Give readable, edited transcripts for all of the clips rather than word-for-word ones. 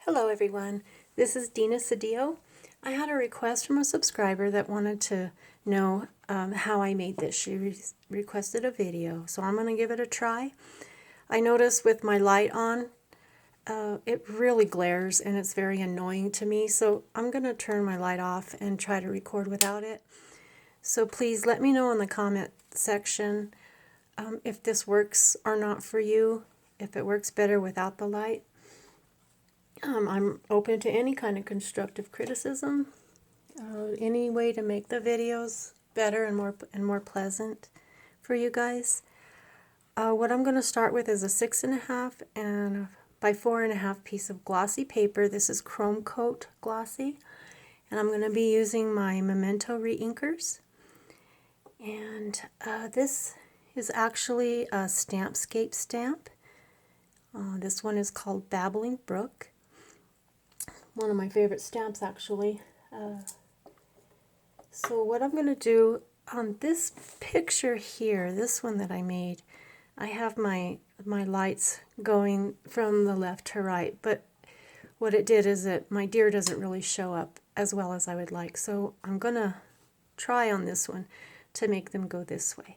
Hello everyone, this is Dina Cedillo. I had a request from a subscriber that wanted to know how I made this. She requested a video, so I'm going to give it a try. I noticed with my light on, it really glares and it's very annoying to me, so I'm going to turn my light off and try to record without it. So please let me know in the comment section if this works or not for you, if it works better without the light. I'm open to any kind of constructive criticism, any way to make the videos better and more pleasant for you guys. What I'm going to start with is a 6.5 and by 4.5 piece of glossy paper. This is Chrome Coat Glossy, and I'm going to be using my Memento reinkers. And this is actually a Stampscape stamp. This one is called Babbling Brook. One of my favorite stamps, actually. So what I'm going to do on this picture here, this one that I made, I have my lights going from the left to right, but what it did is that my deer doesn't really show up as well as I would like. So I'm going to try on this one to make them go this way.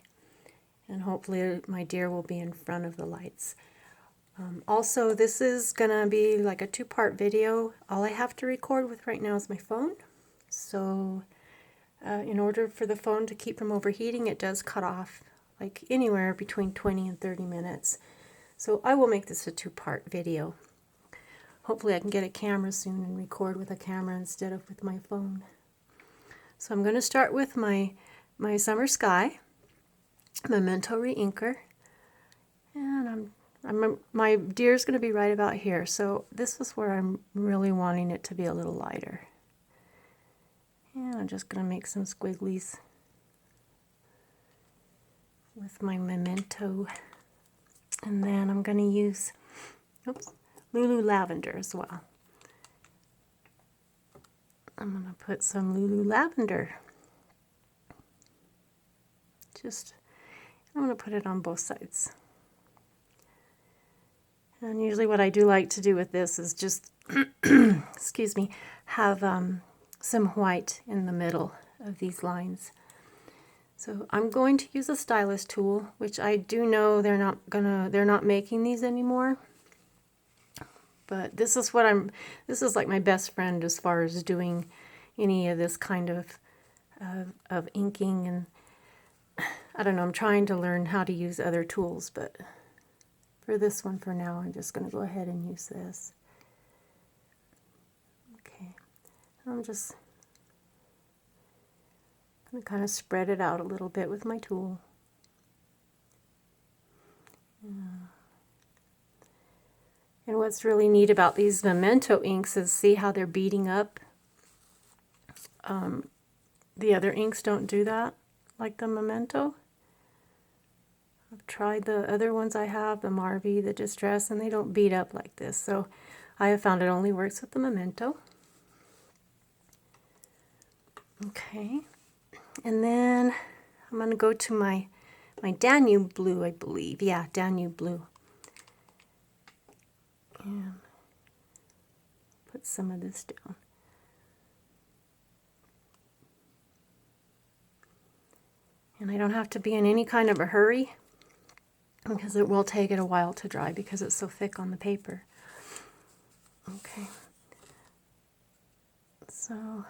And hopefully my deer will be in front of the lights. Also, this is going to be like a two-part video. All I have to record with right now is my phone. So in order for the phone to keep from overheating, it does cut off like anywhere between 20 and 30 minutes. So I will make this a two-part video. Hopefully I can get a camera soon and record with a camera instead of with my phone. So I'm going to start with my Summer Sky Memento reinker. And my deer's going to be right about here, so this is where I'm really wanting it to be a little lighter. And I'm just going to make some squigglies with my Memento. And then I'm going to use Lulu Lavender as well. I'm going to put some Lulu Lavender. I'm going to put it on both sides. And usually what I do like to do with this is just, excuse me, have some white in the middle of these lines. So I'm going to use a Stylus Tool, which I do know they're not making these anymore. But this is like my best friend as far as doing any of this kind of inking. And I don't know, I'm trying to learn how to use other tools, but for this one for now, I'm just going to go ahead and use this. Okay, I'm just going to kind of spread it out a little bit with my tool. And what's really neat about these Memento inks is see how they're beading up. The other inks don't do that, like the Memento. I've tried the other ones I have, the Marvy, the Distress, and they don't beat up like this. So I have found it only works with the Memento. Okay, and then I'm going to go to my Danube Blue, I believe. Yeah, Danube Blue. And put some of this down. And I don't have to be in any kind of a hurry, because it will take it a while to dry because it's so thick on the paper. Okay, so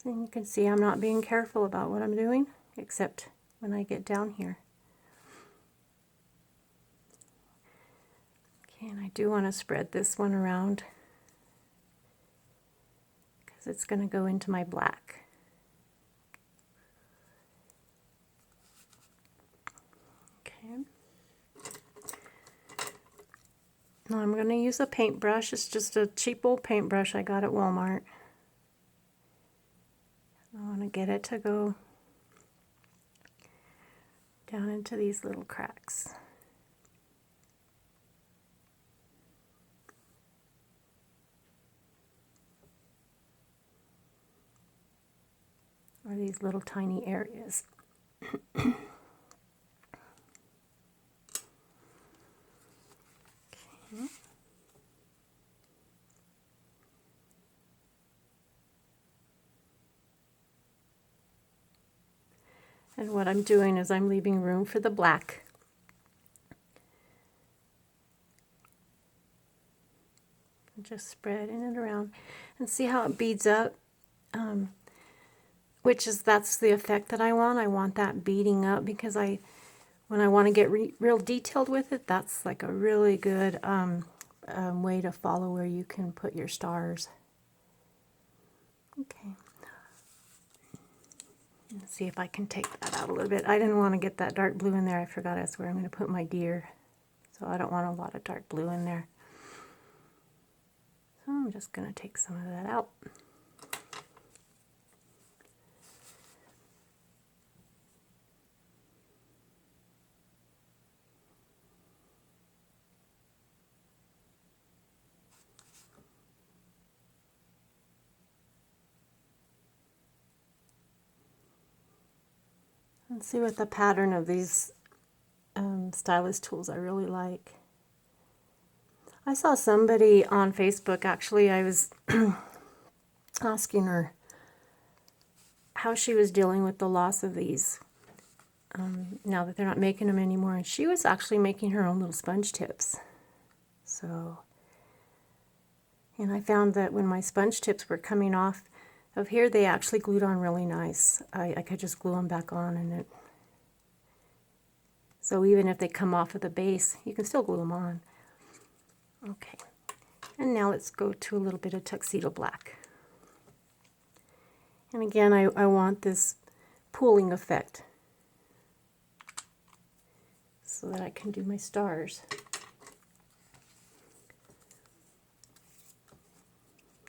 you can see I'm not being careful about what I'm doing, except when I get down here. Okay, and I do want to spread this one around, it's going to go into my black. Okay. Now I'm going to use a paintbrush. It's just a cheap old paintbrush I got at Walmart. I want to get it to go down into these little cracks. are these little tiny areas. Okay. And what I'm doing is I'm leaving room for the black. Just spreading it around and see how it beads up, that's the effect that I want. I want that beading up because when I want to get real detailed with it, that's like a really good way to follow where you can put your stars. Okay. Let's see if I can take that out a little bit. I didn't want to get that dark blue in there. I forgot that's where I'm going to put my deer. So I don't want a lot of dark blue in there. So I'm just going to take some of that out. Let's see what the pattern of these stylus tools I really like. I saw somebody on Facebook, actually, I was asking her how she was dealing with the loss of these now that they're not making them anymore, and she was actually making her own little sponge tips. So, and I found that when my sponge tips were coming off of here, they actually glued on really nice. I could just glue them back on, and so even if they come off of the base, you can still glue them on. Okay, and now let's go to a little bit of Tuxedo Black. And again, I want this pooling effect so that I can do my stars.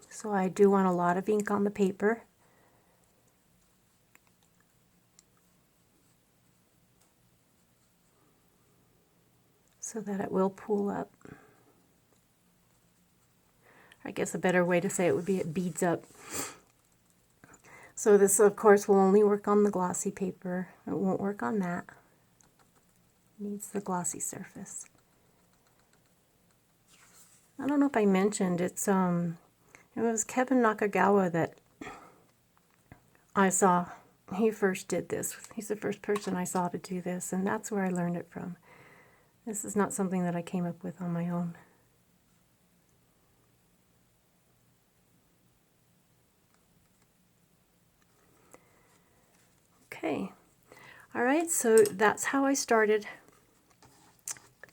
So I do want a lot of ink on the paper. So that it will pool up. I guess a better way to say it would be it beads up. So this, of course, will only work on the glossy paper. It won't work on that. It needs the glossy surface. I don't know if I mentioned, it was Kevin Nakagawa that I saw. He first did this. He's the first person I saw to do this, and that's where I learned it from. This is not something that I came up with on my own. Okay, all right, so that's how I started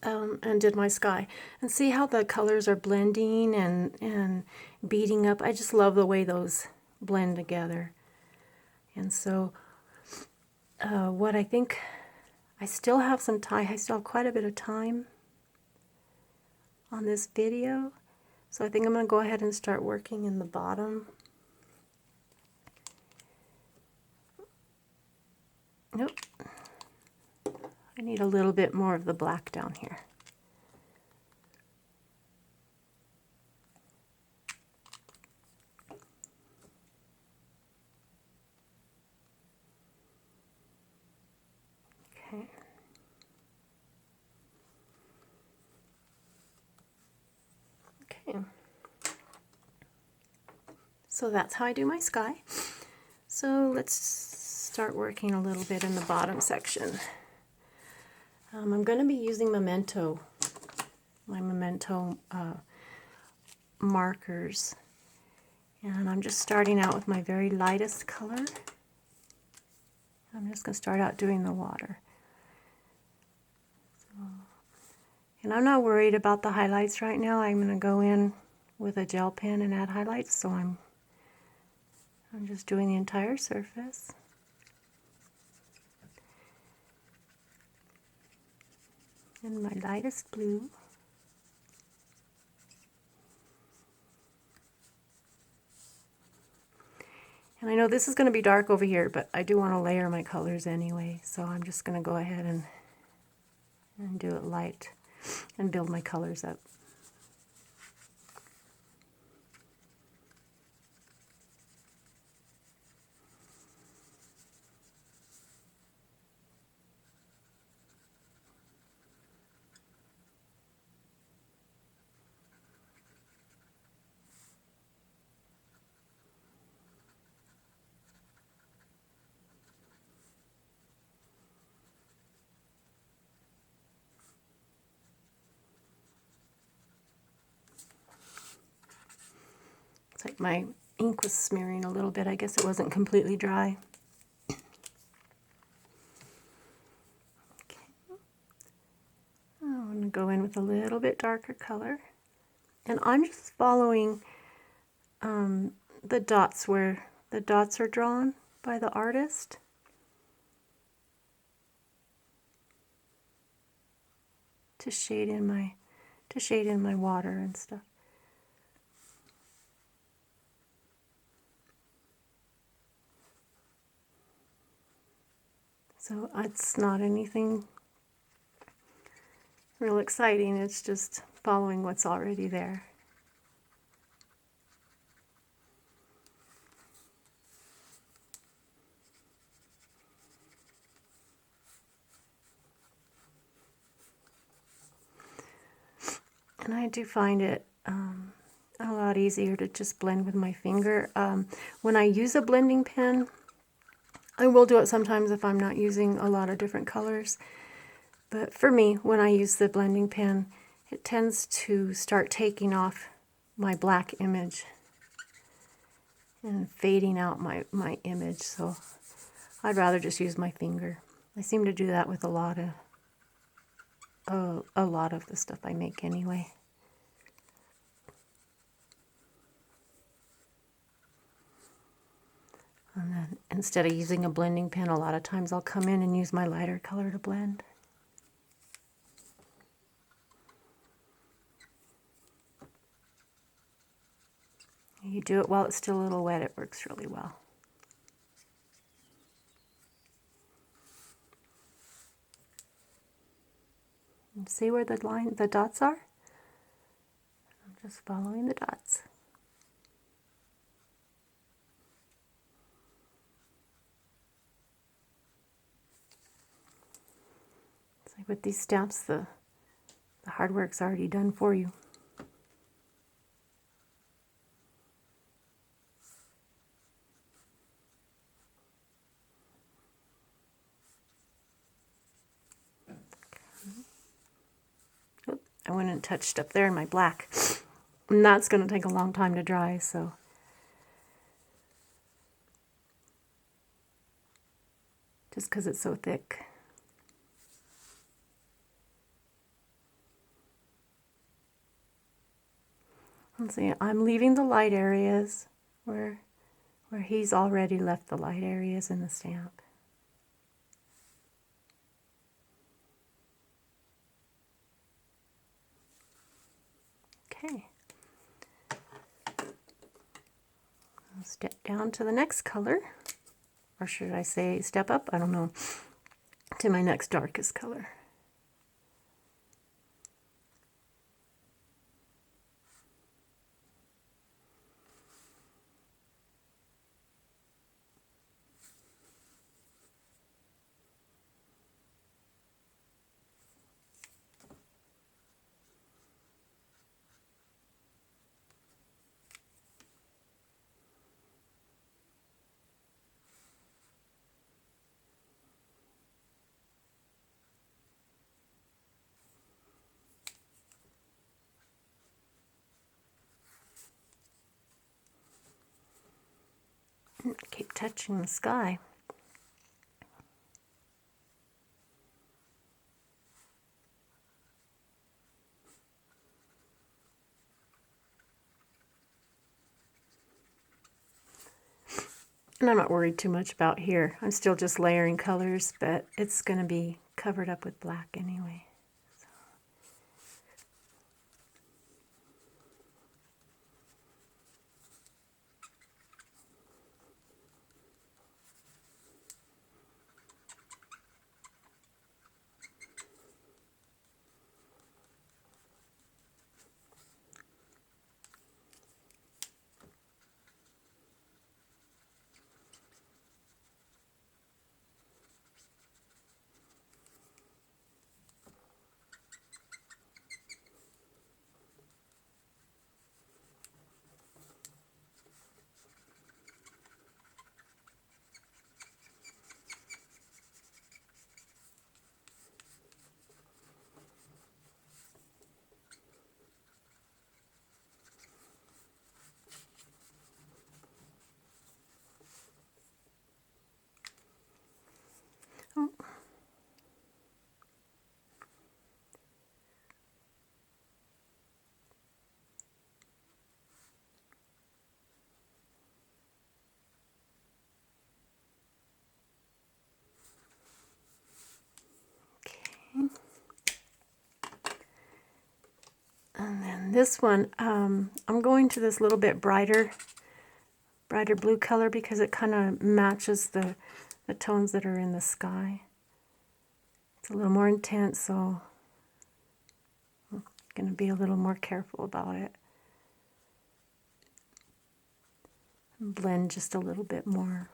and did my sky. And see how the colors are blending and beading up. I just love the way those blend together. And so what I think, I still have some time, I still have quite a bit of time on this video. So I think I'm going to go ahead and start working in the bottom. Nope. I need a little bit more of the black down here. Okay. Okay. So that's how I do my sky. So let's start working a little bit in the bottom section. I'm going to be using my Memento markers, and I'm just starting out with my very lightest color. I'm just going to start out doing the water. And I'm not worried about the highlights right now. I'm going to go in with a gel pen and add highlights, so I'm just doing the entire surface. And my lightest blue. And I know this is going to be dark over here, but I do want to layer my colors anyway, so I'm just going to go ahead and do it light and build my colors up. Looks like my ink was smearing a little bit. I guess it wasn't completely dry. Okay. I'm going to go in with a little bit darker color. And I'm just following the dots where the dots are drawn by the artist. To shade in my water and stuff. So it's not anything real exciting, it's just following what's already there. And I do find it a lot easier to just blend with my finger. When I use a blending pen, I will do it sometimes if I'm not using a lot of different colors. But for me, when I use the blending pen, it tends to start taking off my black image and fading out my image. So I'd rather just use my finger. I seem to do that with a lot of the stuff I make anyway. And then instead of using a blending pen, a lot of times I'll come in and use my lighter color to blend. You do it while it's still a little wet, it works really well. And see where the dots are? I'm just following the dots. It's like with these stamps, the hard work's already done for you. I went and touched up there in my black. And that's going to take a long time to dry, so. Just because it's so thick. Let's see, I'm leaving the light areas where he's already left the light areas in the stamp. Okay. I'll step down to the next color, or should I say step up? I don't know, to my next darkest color. Keep touching the sky. And I'm not worried too much about here. I'm still just layering colors, but it's going to be covered up with black anyway. And then this one, I'm going to this little bit brighter blue color because it kind of matches the tones that are in the sky. It's a little more intense, so I'm going to be a little more careful about it. Blend just a little bit more.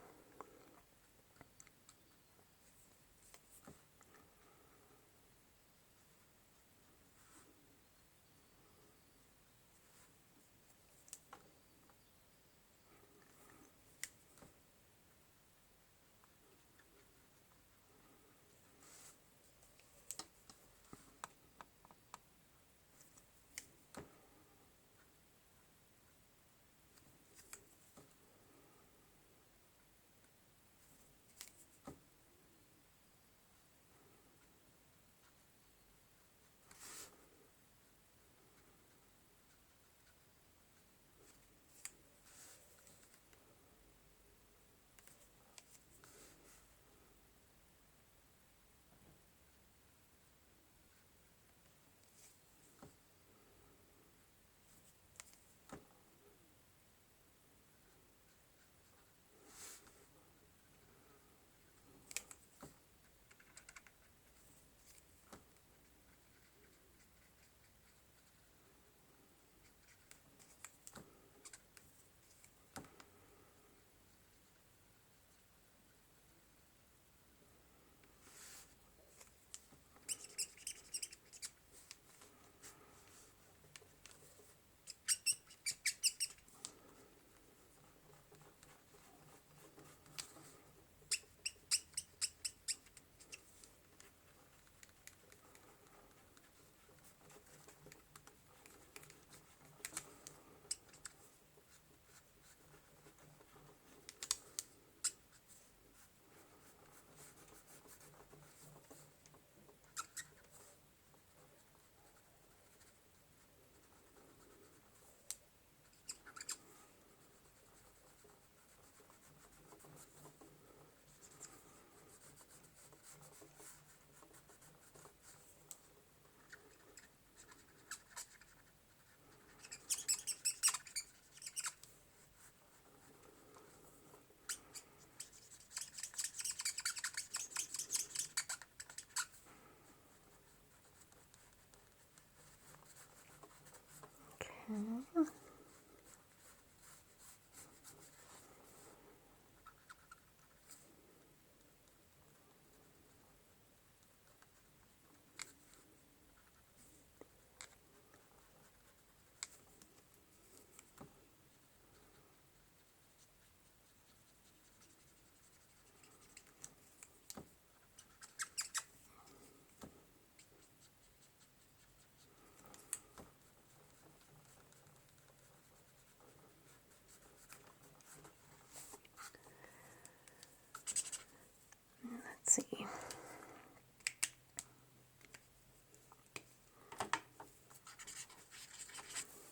Let's see.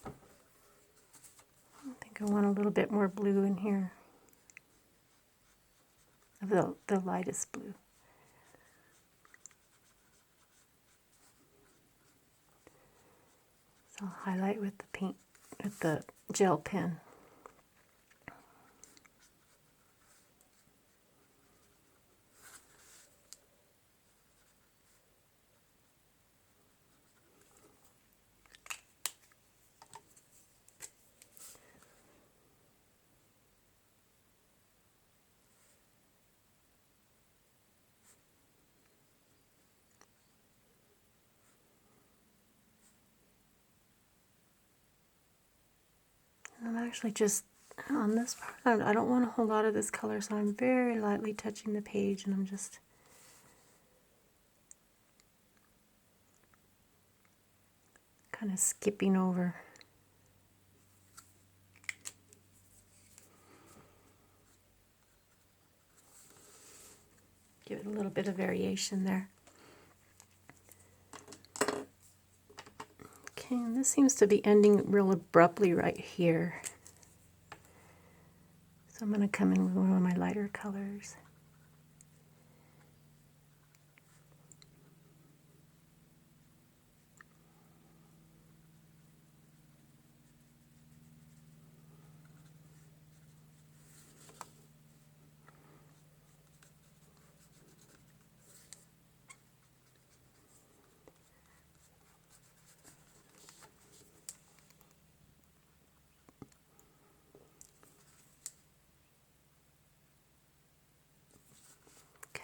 I think I want a little bit more blue in here. The lightest blue. So I'll highlight with the paint, with the gel pen. I'm actually just on this part, I don't want a whole lot of this color, so I'm very lightly touching the page, and I'm just kind of skipping over. Give it a little bit of variation there. Okay, and this seems to be ending real abruptly right here. So I'm going to come in with one of my lighter colors.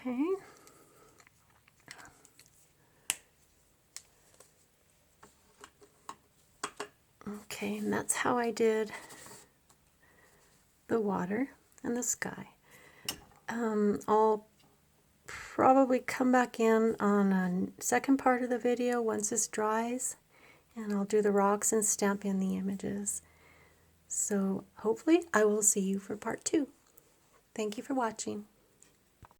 Okay. Okay, and that's how I did the water and the sky. I'll probably come back in on a second part of the video once this dries, and I'll do the rocks and stamp in the images. So hopefully I will see you for part 2. Thank you for watching.